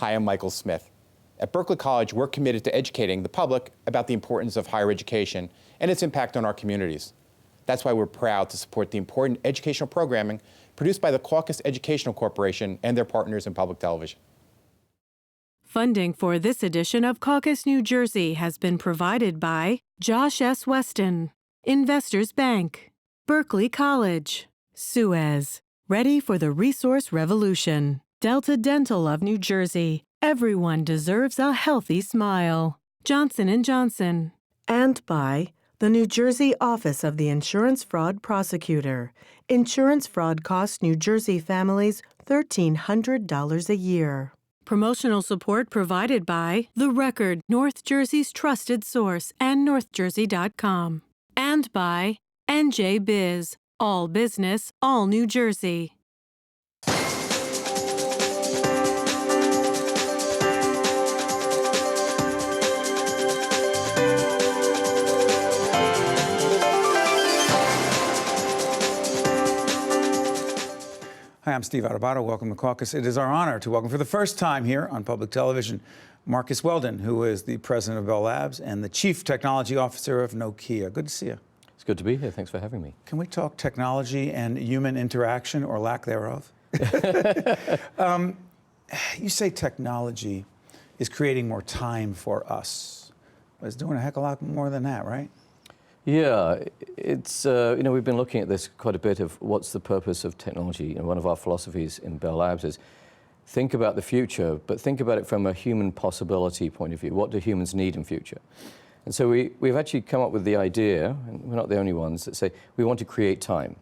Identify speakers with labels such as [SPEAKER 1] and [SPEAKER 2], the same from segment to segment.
[SPEAKER 1] Hi, I'm Michael Smith. At Berkeley College, we're committed to educating the public about the importance of higher education and its impact on our communities. That's why we're proud to support the important educational programming produced by the Caucus Educational Corporation and their partners in public television.
[SPEAKER 2] Funding for this edition of Caucus New Jersey has been provided by Josh S. Weston, Investors Bank, Berkeley College, Suez, ready for the resource revolution, Delta Dental of New Jersey, everyone deserves a healthy smile, Johnson & Johnson, and by the New Jersey Office of the Insurance Fraud Prosecutor. Insurance fraud costs New Jersey families $1,300 a year. Promotional support provided by The Record, North Jersey's trusted source, and NorthJersey.com. And by NJ Biz, all business, all New Jersey.
[SPEAKER 3] Hi, I'm Steve Adubato. Welcome to Caucus. It is our honor to welcome for the first time here on public television Marcus Weldon, who is the president of Bell Labs and the chief technology officer of Nokia. Good to see you.
[SPEAKER 4] It's good to be here. Thanks for having me.
[SPEAKER 3] Can we talk technology and human interaction or lack thereof? You say technology is creating more time for us. But it's doing a heck of a lot more than that, right?
[SPEAKER 4] Yeah, it's, we've been looking at this quite a bit of what's the purpose of technology. And one of our philosophies in Bell Labs is think about the future, but think about it from a human possibility point of view. What do humans need in future? And so we've actually come up with the idea, and we're not the only ones, that say we want to create time.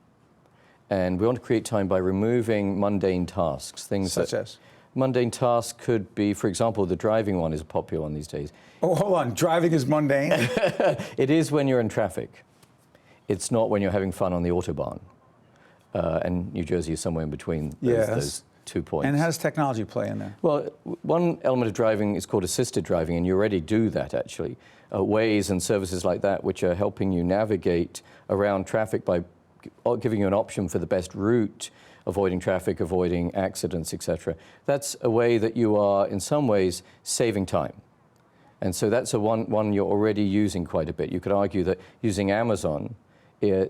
[SPEAKER 4] And we want to create time by removing mundane tasks. Things
[SPEAKER 3] such as?
[SPEAKER 4] Mundane tasks could be, for example, the driving one is a popular one these days.
[SPEAKER 3] Oh, hold on. Driving is mundane?
[SPEAKER 4] It is when you're in traffic. It's not when you're having fun on the Autobahn. And New Jersey is somewhere in between those 2 points.
[SPEAKER 3] And how does technology play in there?
[SPEAKER 4] Well, one element of driving is called assisted driving, and you already do that, actually. Ways and services like that, which are helping you navigate around traffic by giving you an option for the best route, avoiding traffic, avoiding accidents, etc. That's a way that you are, in some ways, saving time. And so that's one you're already using quite a bit. You could argue that using Amazon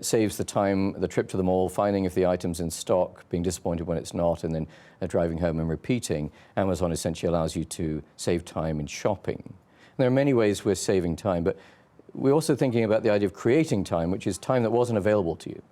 [SPEAKER 4] saves the time, the trip to the mall, finding if the item's in stock, being disappointed when it's not, and then driving home and repeating. Amazon essentially allows you to save time in shopping. And there are many ways we're saving time, but we're also thinking about the idea of creating time, which is time that wasn't available to you.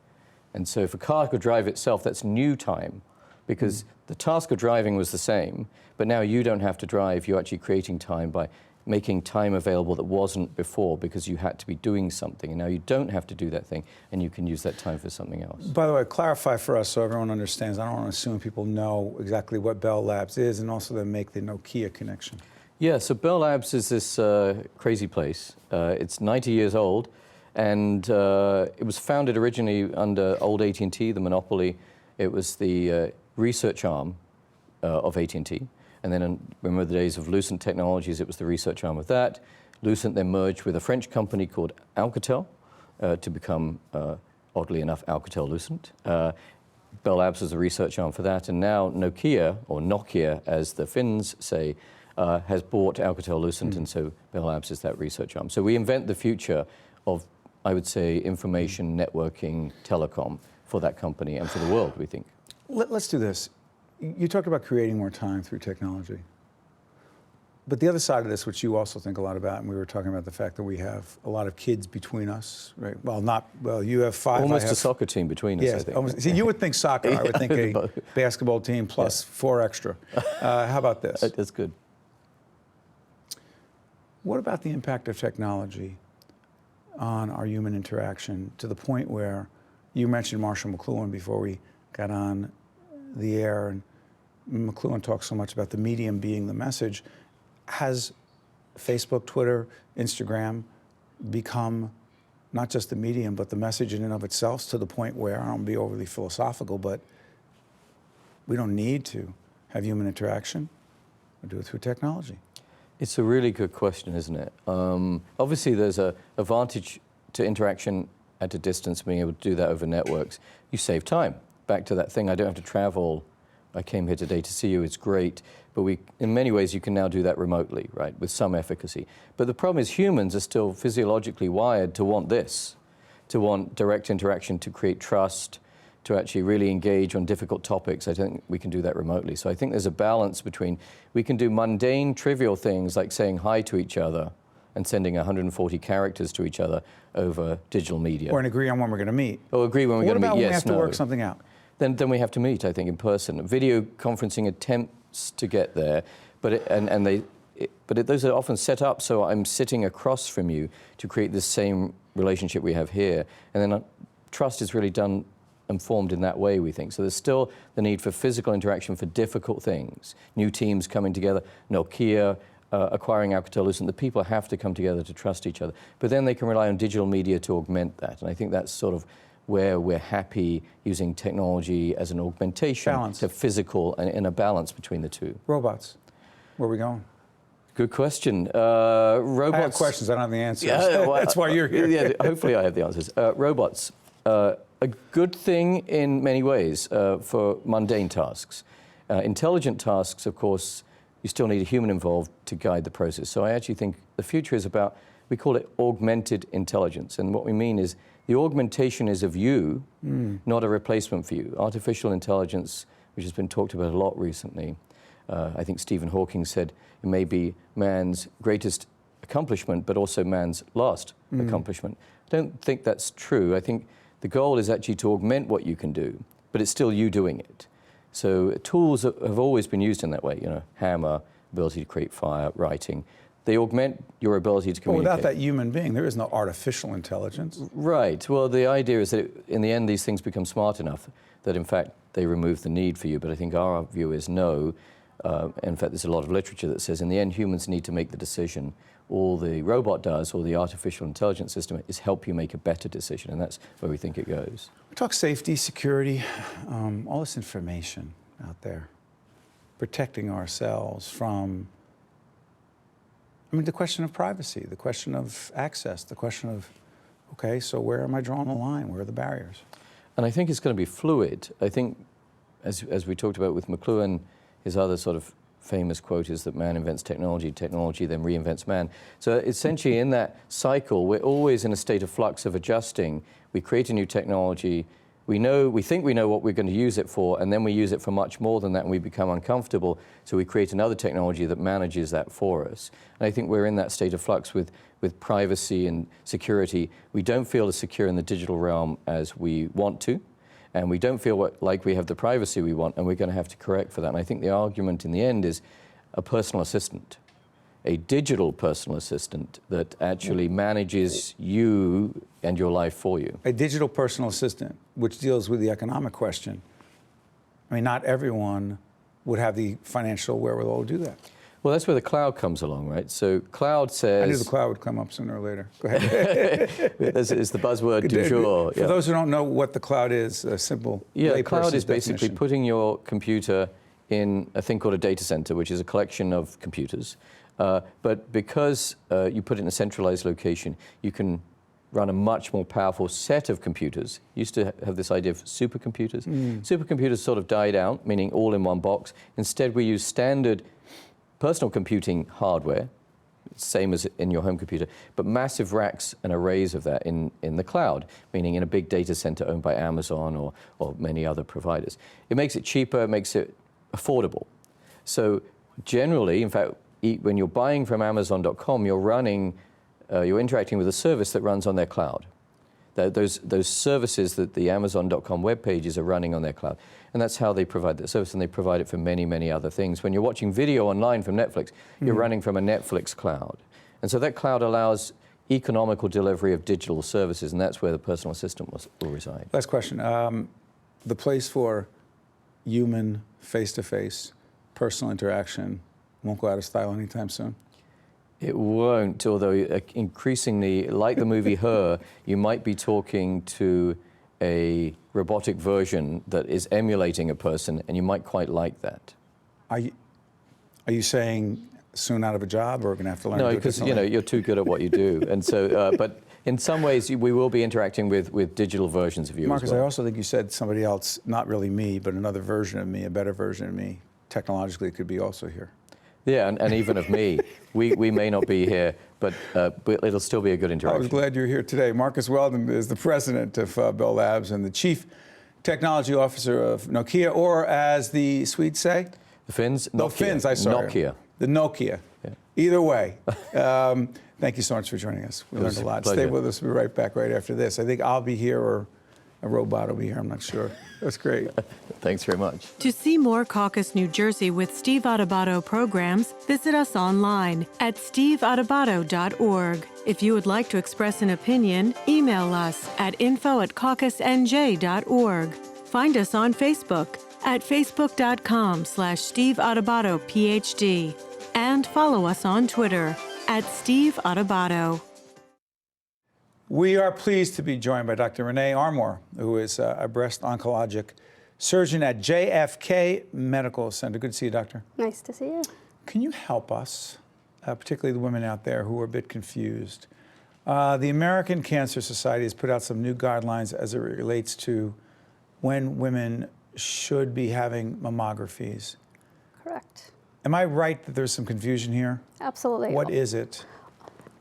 [SPEAKER 4] And so if a car could drive itself, that's new time, because the task of driving was the same, but now you don't have to drive. You're actually creating time by making time available that wasn't before because you had to be doing something. And now you don't have to do that thing, and you can use that time for something else.
[SPEAKER 3] By the way, clarify for us so everyone understands. I don't want to assume people know exactly what Bell Labs is, and also then make the Nokia connection.
[SPEAKER 4] Yeah, so Bell Labs is this crazy place. It's 90 years old, and it was founded originally under old AT&T, the monopoly. It was the research arm of AT&T. And then remember the days of Lucent Technologies, it was the research arm of that. Lucent then merged with a French company called Alcatel to become, oddly enough, Alcatel-Lucent. Bell Labs was the research arm for that. And now Nokia, or Nokia as the Finns say, has bought Alcatel-Lucent, and so Bell Labs is that research arm. So we invent the future of, I would say, information, networking, telecom for that company and for the world, we think.
[SPEAKER 3] Let's do this. You talked about creating more time through technology. But the other side of this, which you also think a lot about, and we were talking about the fact that we have a lot of kids between us, right? Well, you have 5.
[SPEAKER 4] Almost a soccer team between us, I think.
[SPEAKER 3] Almost. See, you would think soccer. I would think a basketball team plus 4 extra. How about this?
[SPEAKER 4] That's good.
[SPEAKER 3] What about the impact of technology on our human interaction to the point where you mentioned Marshall McLuhan before we got on the air, and McLuhan talks so much about the medium being the message. Has Facebook, Twitter, Instagram become not just the medium, but the message in and of itself, to the point where, I don't want to be overly philosophical, but we don't need to have human interaction? We'll do it through technology.
[SPEAKER 4] It's a really good question, isn't it? Obviously, there's an advantage to interaction at a distance, being able to do that over networks. You save time. Back to that thing, I don't have to travel I came here today to see you, it's great, but in many ways you can now do that remotely, right, with some efficacy. But the problem is humans are still physiologically wired to want this, to want direct interaction, to create trust, to actually really engage on difficult topics. I don't think we can do that remotely. So I think there's a balance between, we can do mundane, trivial things like saying hi to each other and sending 140 characters to each other over digital media.
[SPEAKER 3] Or agree on when we're going to meet.
[SPEAKER 4] Or agree when we're going to meet,
[SPEAKER 3] What about when we
[SPEAKER 4] yes,
[SPEAKER 3] have to
[SPEAKER 4] no.
[SPEAKER 3] work something out?
[SPEAKER 4] Then we have to meet, I think, in person. Video conferencing attempts to get there, but those are often set up so I'm sitting across from you to create this same relationship we have here. And then trust is really done and formed in that way, we think. So there's still the need for physical interaction for difficult things. New teams coming together, Nokia, acquiring Alcatel-Lucent, the people have to come together to trust each other. But then they can rely on digital media to augment that. And I think that's sort of where we're happy using technology as an augmentation to physical and in a balance between the two.
[SPEAKER 3] Robots, where are we going?
[SPEAKER 4] Good question. Robots.
[SPEAKER 3] I have questions, I don't have the answers.
[SPEAKER 4] Yeah, well,
[SPEAKER 3] that's why you're here.
[SPEAKER 4] Yeah, hopefully I have the answers. Robots, a good thing in many ways for mundane tasks. Intelligent tasks, of course, you still need a human involved to guide the process. So I actually think the future is about, we call it augmented intelligence. And what we mean is the augmentation is of you, not a replacement for you. Artificial intelligence, which has been talked about a lot recently, I think Stephen Hawking said it may be man's greatest accomplishment, but also man's last accomplishment. I don't think that's true. I think the goal is actually to augment what you can do, but it's still you doing it. So tools have always been used in that way, you know, hammer, ability to create fire, writing. They augment your ability to communicate.
[SPEAKER 3] Well, without that human being, there is no artificial intelligence.
[SPEAKER 4] Right. Well, the idea is that in the end, these things become smart enough that, in fact, they remove the need for you. But I think our view is no. In fact, there's a lot of literature that says in the end, humans need to make the decision. All the robot does, or the artificial intelligence system, is help you make a better decision. And that's where we think it goes.
[SPEAKER 3] We talk safety, security, all this information out there, protecting ourselves from, I mean, the question of privacy, the question of access, the question of, okay, so where am I drawing the line? Where are the barriers?
[SPEAKER 4] And I think it's going to be fluid. I think, as we talked about with McLuhan, his other sort of famous quote is that man invents technology, technology then reinvents man. So essentially in that cycle, we're always in a state of flux of adjusting. We create a new technology, we think we know what we're going to use it for, and then we use it for much more than that and we become uncomfortable. So we create another technology that manages that for us. And I think we're in that state of flux with privacy and security. We don't feel as secure in the digital realm as we want to. And we don't feel like we have the privacy we want, and we're going to have to correct for that. And I think the argument in the end is a personal assistant, a digital personal assistant that actually manages you and your life for you.
[SPEAKER 3] A digital personal assistant, which deals with the economic question. I mean, not everyone would have the financial wherewithal to do that.
[SPEAKER 4] Well, that's where the cloud comes along, right? So cloud says...
[SPEAKER 3] I knew the cloud would come up sooner or later. Go ahead.
[SPEAKER 4] It's the buzzword du jour.
[SPEAKER 3] For those who don't know what the cloud is, a simple
[SPEAKER 4] cloud is basically
[SPEAKER 3] definition.
[SPEAKER 4] putting your computer in a thing called a data center, which is a collection of computers. But because you put it in a centralized location, you can run a much more powerful set of computers. Used to have this idea of supercomputers. Supercomputers sort of died out, meaning all in one box. Instead, we use standard personal computing hardware, same as in your home computer, but massive racks and arrays of that in the cloud, meaning in a big data center owned by Amazon or many other providers. It makes it cheaper, it makes it affordable. So generally, in fact, when you're buying from Amazon.com, you're interacting with a service that runs on their cloud. Those services that the Amazon.com web pages are running on their cloud. And that's how they provide that service, and they provide it for many, many other things. When you're watching video online from Netflix, you're running from a Netflix cloud. And so that cloud allows economical delivery of digital services, and that's where the personal assistant will reside.
[SPEAKER 3] Last question. The place for human, face-to-face, personal interaction won't go out of style anytime soon?
[SPEAKER 4] It won't, although increasingly, like the movie Her, you might be talking to a robotic version that is emulating a person, and you might quite like that.
[SPEAKER 3] Are you saying soon out of a job, or going to have to learn?
[SPEAKER 4] No, because you're too good at what you do, and so. But In some ways, we will be interacting with digital versions of you
[SPEAKER 3] Marcus,
[SPEAKER 4] as well.
[SPEAKER 3] I also think you said somebody else, not really me, but another version of me, a better version of me, technologically could be also here.
[SPEAKER 4] Yeah, and even of me. We may not be here, but it'll still be a good interaction.
[SPEAKER 3] I was glad you're here today. Marcus Weldon is the president of Bell Labs and the chief technology officer of Nokia, or as the Swedes say?
[SPEAKER 4] The Finns?
[SPEAKER 3] No,
[SPEAKER 4] Nokia.
[SPEAKER 3] Finns, I saw.
[SPEAKER 4] Nokia.
[SPEAKER 3] The Nokia. Yeah. Either way. Thank you so much for joining us. We learned a lot. Stay with us. We'll be right back right after this. I think I'll be here or a robot will be here. I'm not sure. That's great.
[SPEAKER 4] Thanks very much.
[SPEAKER 2] To see more Caucus New Jersey with Steve Adubato programs, visit us online at steveadubato.org. If you would like to express an opinion, email us at info@caucusnj.org. Find us on Facebook at facebook.com/Steve Adubato PhD, and follow us on Twitter at Steve Adubato.
[SPEAKER 3] We are pleased to be joined by Dr. Renee Armour, who is a breast oncologic surgeon at JFK Medical Center. Good to see you, doctor.
[SPEAKER 5] Nice to see you.
[SPEAKER 3] Can you help us, particularly the women out there who are a bit confused? The American Cancer Society has put out some new guidelines as it relates to when women should be having mammographies.
[SPEAKER 5] Correct.
[SPEAKER 3] Am I right that there's some confusion here?
[SPEAKER 5] Absolutely.
[SPEAKER 3] What is it?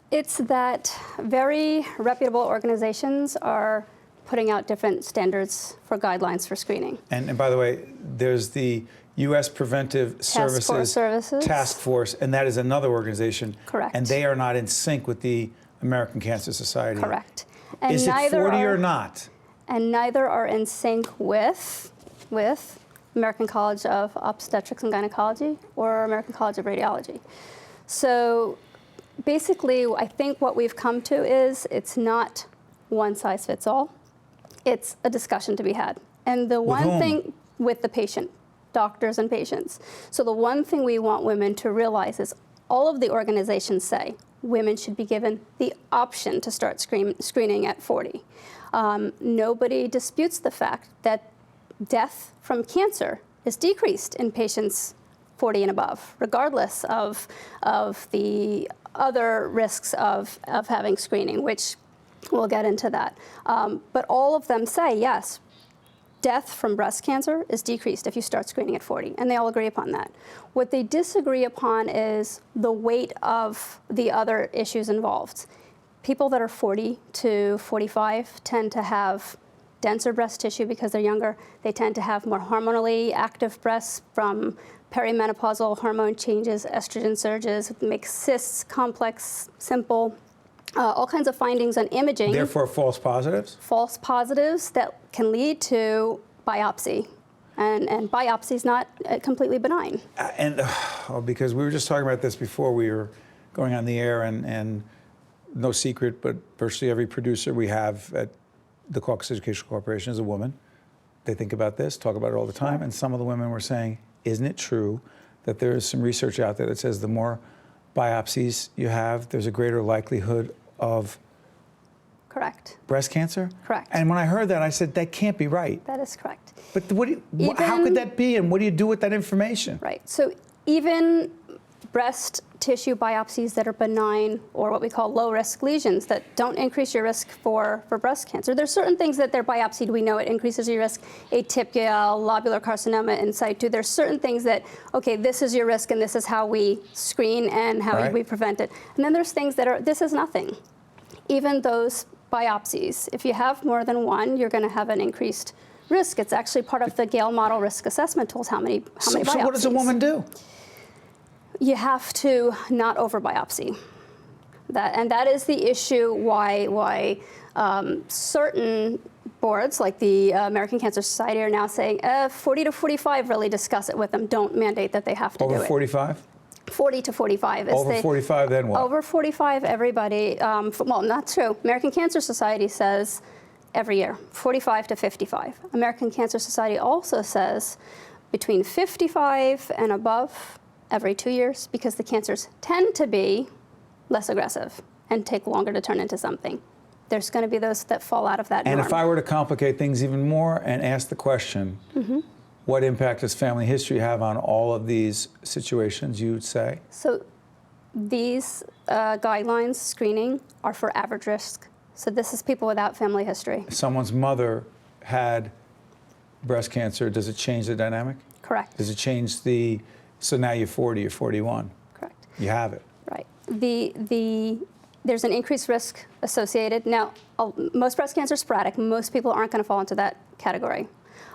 [SPEAKER 5] It's that very reputable organizations are putting out different standards for guidelines for screening.
[SPEAKER 3] And by the way, there's the U.S. Preventive Services Task Force, and that is another organization.
[SPEAKER 5] Correct.
[SPEAKER 3] And they are not in sync with the American Cancer Society.
[SPEAKER 5] Correct. And
[SPEAKER 3] is it 40 or not?
[SPEAKER 5] And neither are in sync with American College of Obstetrics and Gynecology or American College of Radiology. So basically, I think what we've come to is it's not one size fits all. It's a discussion to be had. And the one thing with the patient, doctors and patients. So the one thing we want women to realize is all of the organizations say women should be given the option to start screening at 40. Nobody disputes the fact that death from cancer is decreased in patients 40 and above, regardless of the other risks of having screening, which we'll get into that. But all of them say, yes, death from breast cancer is decreased if you start screening at 40, and they all agree upon that. What they disagree upon is the weight of the other issues involved. People that are 40 to 45 tend to have denser breast tissue because they're younger. They tend to have more hormonally active breasts from perimenopausal hormone changes, estrogen surges, make cysts complex, simple, all kinds of findings on imaging.
[SPEAKER 3] Therefore, false positives?
[SPEAKER 5] False positives that can lead to biopsy. And biopsy is not completely benign.
[SPEAKER 3] Because we were just talking about this before we were going on the air, and no secret, but virtually every producer we have at the Caucus Educational Corporation is a woman. They think about this, talk about it all the time, and some of the women were saying, isn't it true that there is some research out there that says the more biopsies you have, there's a greater likelihood of
[SPEAKER 5] Correct.
[SPEAKER 3] breast cancer?
[SPEAKER 5] Correct.
[SPEAKER 3] And when I heard that, I said, that can't be right.
[SPEAKER 5] That is correct.
[SPEAKER 3] But how could that be, and what do you do with that information?
[SPEAKER 5] Right. So even breast tissue biopsies that are benign, or what we call low-risk lesions that don't increase your risk for breast cancer. There's certain things that they're biopsied, we know it increases your risk, atypical, lobular carcinoma in situ. There's certain things that, okay, this is your risk and this is how we screen and how we prevent it. And then there's things that are, this is nothing. Even those biopsies, if you have more than one, you're going to have an increased risk. It's actually part of the Gale model risk assessment tools, how many biopsies.
[SPEAKER 3] So what does a woman do?
[SPEAKER 5] You have to not over-biopsy. That is the issue why certain boards, like the American Cancer Society, are now saying 40 to 45, really discuss it with them. Don't mandate that they have to do it.
[SPEAKER 3] Over 45?
[SPEAKER 5] 40 to 45.
[SPEAKER 3] Over 45, then what?
[SPEAKER 5] Over 45, everybody, well, not true. American Cancer Society says every year, 45 to 55. American Cancer Society also says between 55 and above, every 2 years, because the cancers tend to be less aggressive and take longer to turn into something. There's going to be those that fall out of that norm.
[SPEAKER 3] And if I were to complicate things even more and ask the question, what impact does family history have on all of these situations, you would say?
[SPEAKER 5] So these guidelines, screening, are for average risk So this is people without family history.
[SPEAKER 3] Someone's mother had breast cancer. Does it change the dynamic?
[SPEAKER 5] Correct.
[SPEAKER 3] Does it change the, so now you're 40, you're 41.
[SPEAKER 5] Correct.
[SPEAKER 3] You have it.
[SPEAKER 5] Right. There's an increased risk associated. Now, most breast cancer is sporadic. Most people aren't going to fall into that category.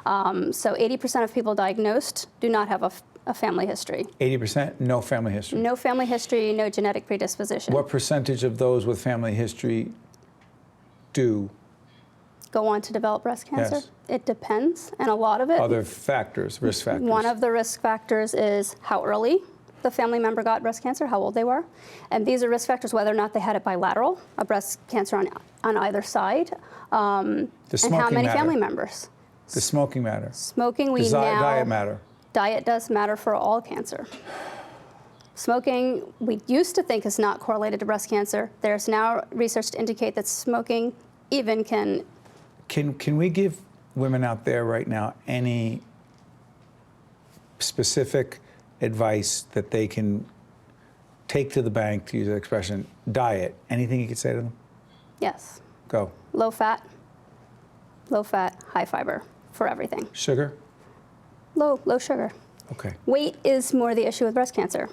[SPEAKER 5] So 80% of people diagnosed do not have a family history.
[SPEAKER 3] 80%, no family history.
[SPEAKER 5] No family history, no genetic predisposition.
[SPEAKER 3] What percentage of those with family history do?
[SPEAKER 5] Go on to develop breast cancer?
[SPEAKER 3] Yes.
[SPEAKER 5] It depends, and a lot of it.
[SPEAKER 3] Other factors, risk factors.
[SPEAKER 5] One of the risk factors is how early the family member got breast cancer, how old they were. And these are risk factors, whether or not they had it bilateral, a breast cancer on either side, and how many family members.
[SPEAKER 3] Does smoking matter?
[SPEAKER 5] Smoking,
[SPEAKER 3] Does diet matter?
[SPEAKER 5] Diet does matter for all cancer. Smoking, we used to think is not correlated to breast cancer. There's now research to indicate that smoking even can.
[SPEAKER 3] Can we give women out there right now any specific advice that they can take to the bank, to use that expression, diet? Anything you could say to them?
[SPEAKER 5] Yes.
[SPEAKER 3] Go.
[SPEAKER 5] Low fat, high fiber for everything.
[SPEAKER 3] Sugar?
[SPEAKER 5] Low sugar.
[SPEAKER 3] Okay.
[SPEAKER 5] Weight is more the issue with breast cancer.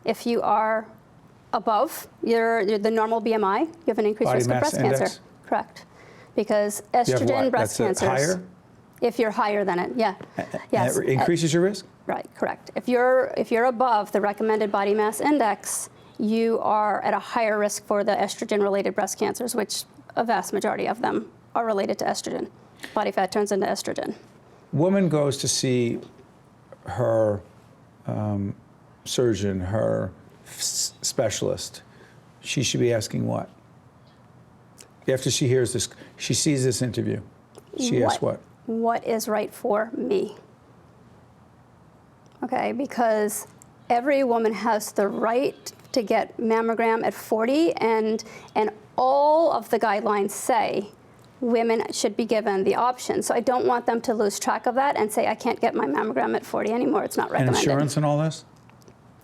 [SPEAKER 5] If you are above the normal BMI, you have an increased risk of breast cancer. Correct. Because estrogen breast cancers.
[SPEAKER 3] Higher?
[SPEAKER 5] If you're higher than it, yeah. Yes.
[SPEAKER 3] And it increases your risk?
[SPEAKER 5] Right, correct. If you're above the recommended body mass index, you are at a higher risk for the estrogen-related breast cancers, which a vast majority of them are related to estrogen. Body fat turns into estrogen.
[SPEAKER 3] Woman goes to see her surgeon, her specialist. She should be asking what? After she hears this, she sees this interview, she asks what?
[SPEAKER 5] What is right for me? Okay, because every woman has the right to get mammogram at 40, and all of the guidelines say women should be given the option. So I don't want them to lose track of that and say, I can't get my mammogram at 40 anymore. It's not recommended.
[SPEAKER 3] And insurance and all this?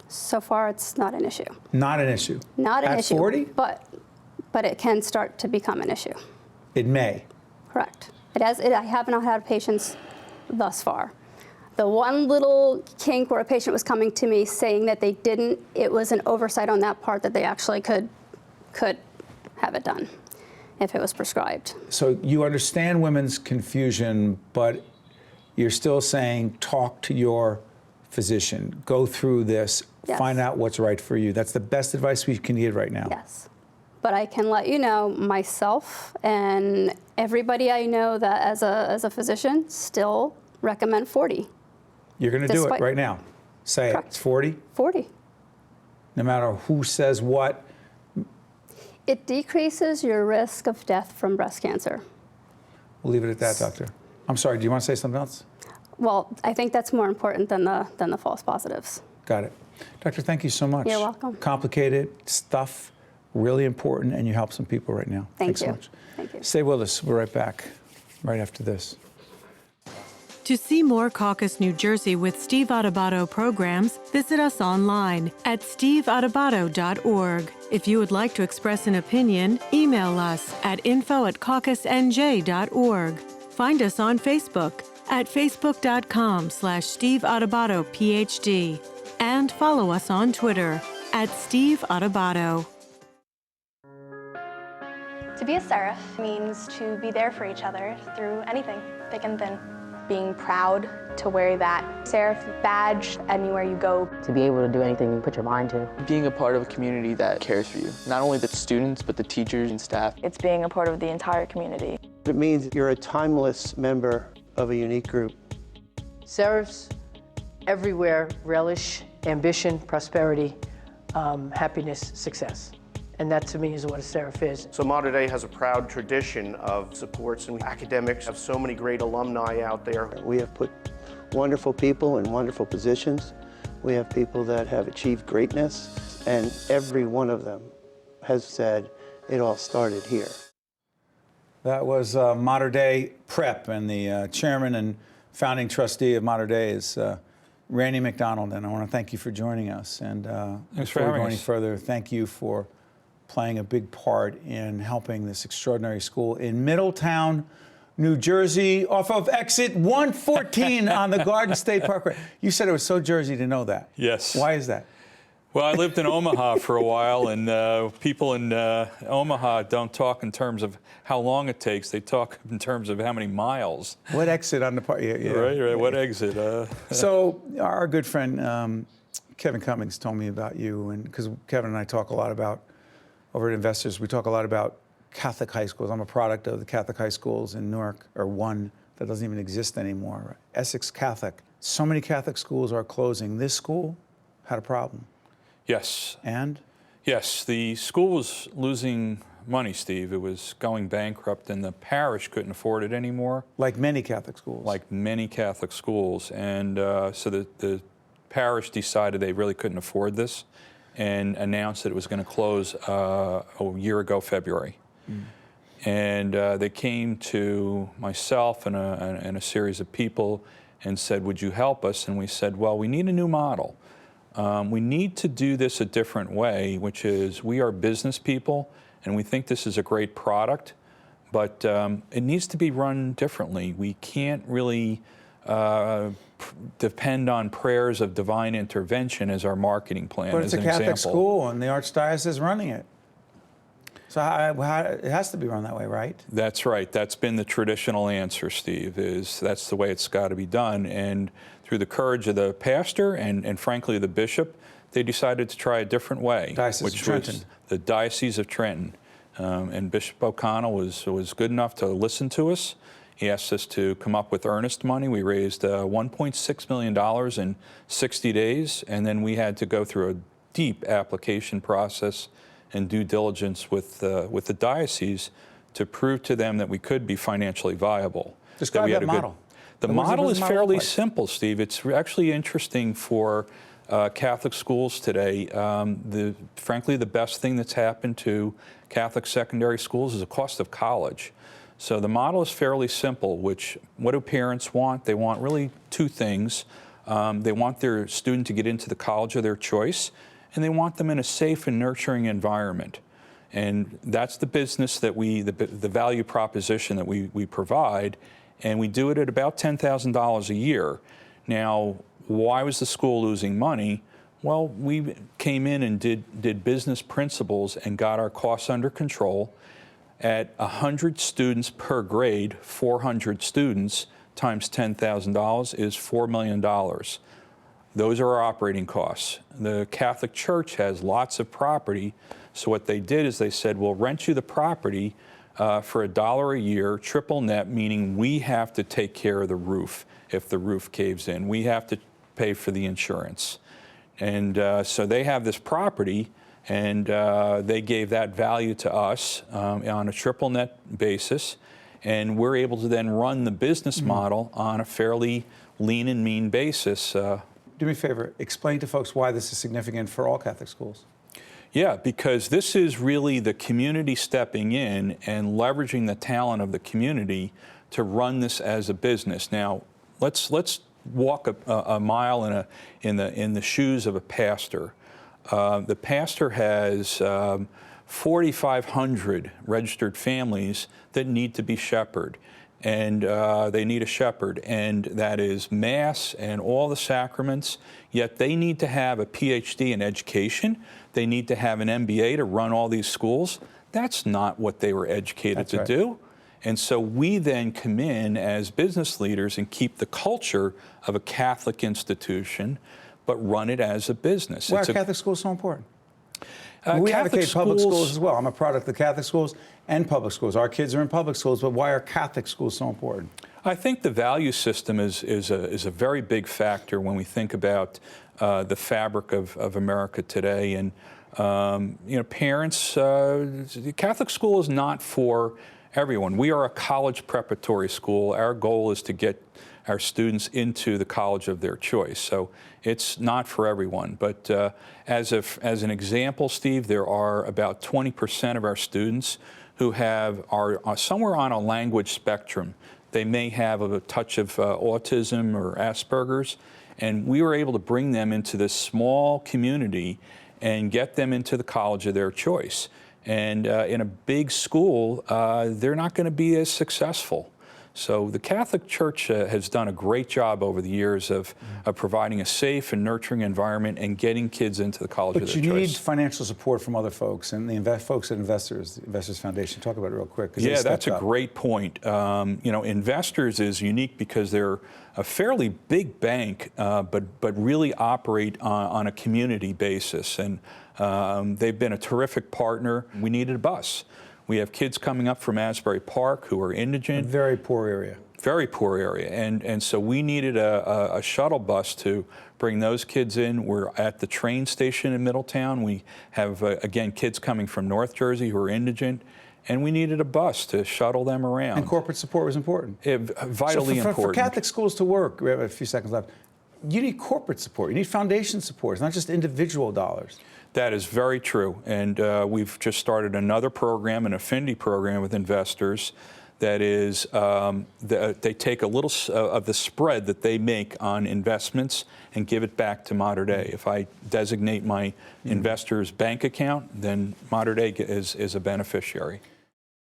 [SPEAKER 5] So far, it's not an issue.
[SPEAKER 3] Not an issue?
[SPEAKER 5] Not an issue.
[SPEAKER 3] At 40?
[SPEAKER 5] But it can start to become an issue.
[SPEAKER 3] It may?
[SPEAKER 5] Correct. I have not had patients thus far. The one little kink where a patient was coming to me saying that they didn't, it was an oversight on that part that they actually could have it done if it was prescribed.
[SPEAKER 3] So you understand women's confusion, but you're still saying talk to your physician, go through this,
[SPEAKER 5] yes.
[SPEAKER 3] Find out what's right for you. That's the best advice we can give right now.
[SPEAKER 5] Yes. But I can let you know, myself and everybody I know that as a physician still recommend 40.
[SPEAKER 3] You're going to do it right now. Say
[SPEAKER 5] Correct.
[SPEAKER 3] It's 40?
[SPEAKER 5] 40.
[SPEAKER 3] No matter who says what?
[SPEAKER 5] It decreases your risk of death from breast cancer.
[SPEAKER 3] We'll leave it at that, doctor. I'm sorry, do you want to say something else?
[SPEAKER 5] Well, I think that's more important than the false positives.
[SPEAKER 3] Got it. Doctor, thank you so much.
[SPEAKER 5] You're welcome.
[SPEAKER 3] Complicated stuff, really important, and you help some people right now. Thanks so much.
[SPEAKER 5] Thank you.
[SPEAKER 3] Stay with us. We're right back, right after this.
[SPEAKER 2] To see more Caucus New Jersey with Steve Adubato programs, visit us online at steveadubato.org. If you would like to express an opinion, email us at info@caucusnj.org. Find us on Facebook at facebook.com/Steve Adubato PhD, and follow us on Twitter at Steve Adubato.
[SPEAKER 6] To be a seraph means to be there for each other through anything, thick and thin. Being proud to wear that seraph badge anywhere you go.
[SPEAKER 7] To be able to do anything you put your mind to.
[SPEAKER 8] Being a part of a community that cares for you. Not only the students, but the teachers and staff.
[SPEAKER 6] It's being a part of the entire community.
[SPEAKER 9] It means you're a timeless member of a unique group.
[SPEAKER 10] Seraphs everywhere relish ambition, prosperity, happiness, success. And that, to me, is what a seraph is.
[SPEAKER 11] So Mater Dei has a proud tradition of supports and academics. Have so many great alumni out there.
[SPEAKER 9] We have put wonderful people in wonderful positions. We have people that have achieved greatness, and every one of them has said it all started here.
[SPEAKER 3] That was Mater Dei Prep, and the chairman and founding trustee of Mater Dei is Renee MacDonald, and I want to thank you for joining us. And
[SPEAKER 12] Thanks for
[SPEAKER 3] before we
[SPEAKER 12] having
[SPEAKER 3] go any
[SPEAKER 12] us.
[SPEAKER 3] further, thank you for playing a big part in helping this extraordinary school in Middletown, New Jersey, off of exit 114 on the Garden State Parkway. You said it was so Jersey to know that.
[SPEAKER 12] Yes.
[SPEAKER 3] Why is that?
[SPEAKER 12] Well, I lived in Omaha for a while, and people in Omaha don't talk in terms of how long it takes. They talk in terms of how many miles.
[SPEAKER 3] What exit on the park? Yeah, yeah.
[SPEAKER 12] Right. What exit?
[SPEAKER 3] So our good friend Kevin Cummings told me about you, and because Kevin and I talk a lot about, over at Investors, we talk a lot about Catholic high schools. I'm a product of the Catholic high schools in Newark, or one that doesn't even exist anymore. Essex Catholic. So many Catholic schools are closing. This school had a problem.
[SPEAKER 12] Yes.
[SPEAKER 3] And?
[SPEAKER 12] Yes, the school was losing money, Steve. It was going bankrupt, and the parish couldn't afford it anymore.
[SPEAKER 3] Like many Catholic schools.
[SPEAKER 12] Like many Catholic schools. And so the parish decided they really couldn't afford this and announced that it was going to close a year ago, February. Mm. And they came to myself and a series of people and said, would you help us? And we said, well, we need a new model. We need to do this a different way, which is we are business people, and we think this is a great product, but it needs to be run differently. We can't really depend on prayers of divine intervention as our marketing plan.
[SPEAKER 3] But it's
[SPEAKER 12] as
[SPEAKER 3] a
[SPEAKER 12] an
[SPEAKER 3] Catholic
[SPEAKER 12] example.
[SPEAKER 3] school, and the Archdiocese is running it. So it has to be run that way, right?
[SPEAKER 12] That's right. That's been the traditional answer, Steve, is that's the way it's got to be done. And through the courage of the pastor and frankly the bishop, they decided to try a different way,
[SPEAKER 3] Diocese of Trenton.
[SPEAKER 12] was the Diocese of Trenton. And Bishop O'Connell was good enough to listen to us. He asked us to come up with earnest money. We raised $1.6 million in 60 days, and then we had to go through a deep application process and due diligence with the diocese to prove to them that we could be financially viable.
[SPEAKER 3] Describe that model.
[SPEAKER 12] The model is fairly simple, Steve. It's actually interesting for Catholic schools today. Frankly, the best thing that's happened to Catholic secondary schools is the cost of college. So the model is fairly simple, what do parents want? They want really two things. They want their student to get into the college of their choice, and they want them in a safe and nurturing environment. And that's the business that the value proposition that we provide, and we do it at about $10,000 a year. Now, why was the school losing money? Well, we came in and did business principles and got our costs under control. At 100 students per grade, 400 students times $10,000 is $4 million. Those are our operating costs. The Catholic Church has lots of property, so what they did is they said, we'll rent you the property for $1 a year, triple net, meaning we have to take care of the roof if the roof caves in. We have to pay for the insurance. And so they have this property, and they gave that value to us on a triple net basis, and we're able to then run the business model on a fairly lean and mean basis.
[SPEAKER 3] Do me a favor, explain to folks why this is significant for all Catholic schools.
[SPEAKER 12] Yeah, because this is really the community stepping in and leveraging the talent of the community to run this as a business. Now, let's walk a mile in the shoes of a pastor. The pastor has 4,500 registered families that need to be shepherded. And they need a shepherd, and that is Mass and all the sacraments, yet they need to have a PhD in education. They need to have an MBA to run all these schools. That's not what they were educated to do. And so we then come in as business leaders and keep the culture of a Catholic institution, but run it as a business.
[SPEAKER 3] Why are Catholic schools so important? We advocate public schools as well. I'm a product of Catholic schools and public schools. Our kids are in public schools, but why are Catholic schools so important?
[SPEAKER 12] I think the value system is a very big factor when we think about the fabric of America today. And parents, the Catholic school is not for everyone. We are a college preparatory school. Our goal is to get our students into the college of their choice. So it's not for everyone. But as an example, Steve, there are about 20% of our students who are somewhere on a language spectrum. They may have a touch of autism or Asperger's, and we were able to bring them into this small community and get them into the college of their choice. And in a big school, they're not going to be as successful. So the Catholic Church has done a great job over the years of providing a safe and nurturing environment and getting kids into the college of their choice.
[SPEAKER 3] But you need financial support from other folks, and the folks at Investors Foundation. Talk about it real quick.
[SPEAKER 12] Yeah, that's a great point. You know, Investors is unique because they're a fairly big bank, but really operate on a community basis. And they've been a terrific partner. We needed a bus. We have kids coming up from Asbury Park who are indigent.
[SPEAKER 3] A very poor area.
[SPEAKER 12] Very poor area. And so we needed a shuttle bus to bring those kids in. We're at the train station in Middletown. We have, again, kids coming from North Jersey who are indigent. And we needed a bus to shuttle them around.
[SPEAKER 3] And corporate support was important.
[SPEAKER 12] Vitally important.
[SPEAKER 3] For Catholic schools to work, we have a few seconds left, you need corporate support. You need foundation support. It's not just individual dollars.
[SPEAKER 12] That is very true. And we've just started another program, an affinity program with Investors that is, they take a little of the spread that they make on investments and give it back to Mater Dei. If I designate my Investors bank account, then Mater Dei is a beneficiary.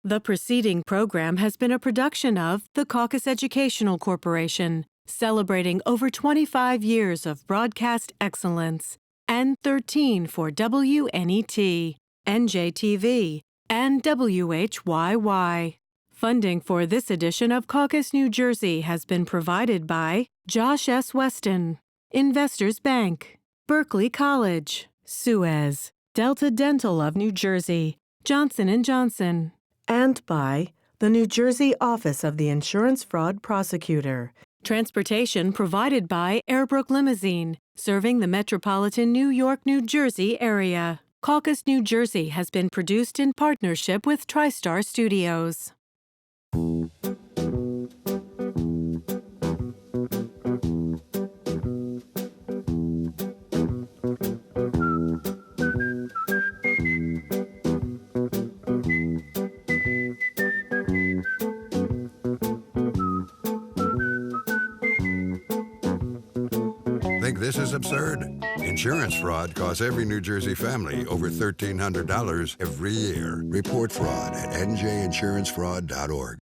[SPEAKER 2] The preceding program has been a production of the Caucus Educational Corporation, celebrating over 25 years of broadcast excellence, and 13 for WNET, NJTV, and WHYY. Funding for this edition of Caucus New Jersey has been provided by Josh S. Weston, Investors Bank, Berkeley College, Suez, Delta Dental of New Jersey, Johnson & Johnson, and by the New Jersey Office of the Insurance Fraud Prosecutor. Transportation provided by Airbrook Limousine, serving the metropolitan New York, New Jersey area. Caucus New Jersey has been produced in partnership with TriStar Studios.
[SPEAKER 13] Think this is absurd? Insurance fraud costs every New Jersey family over $1,300 every year. Report fraud at njinsurancefraud.org.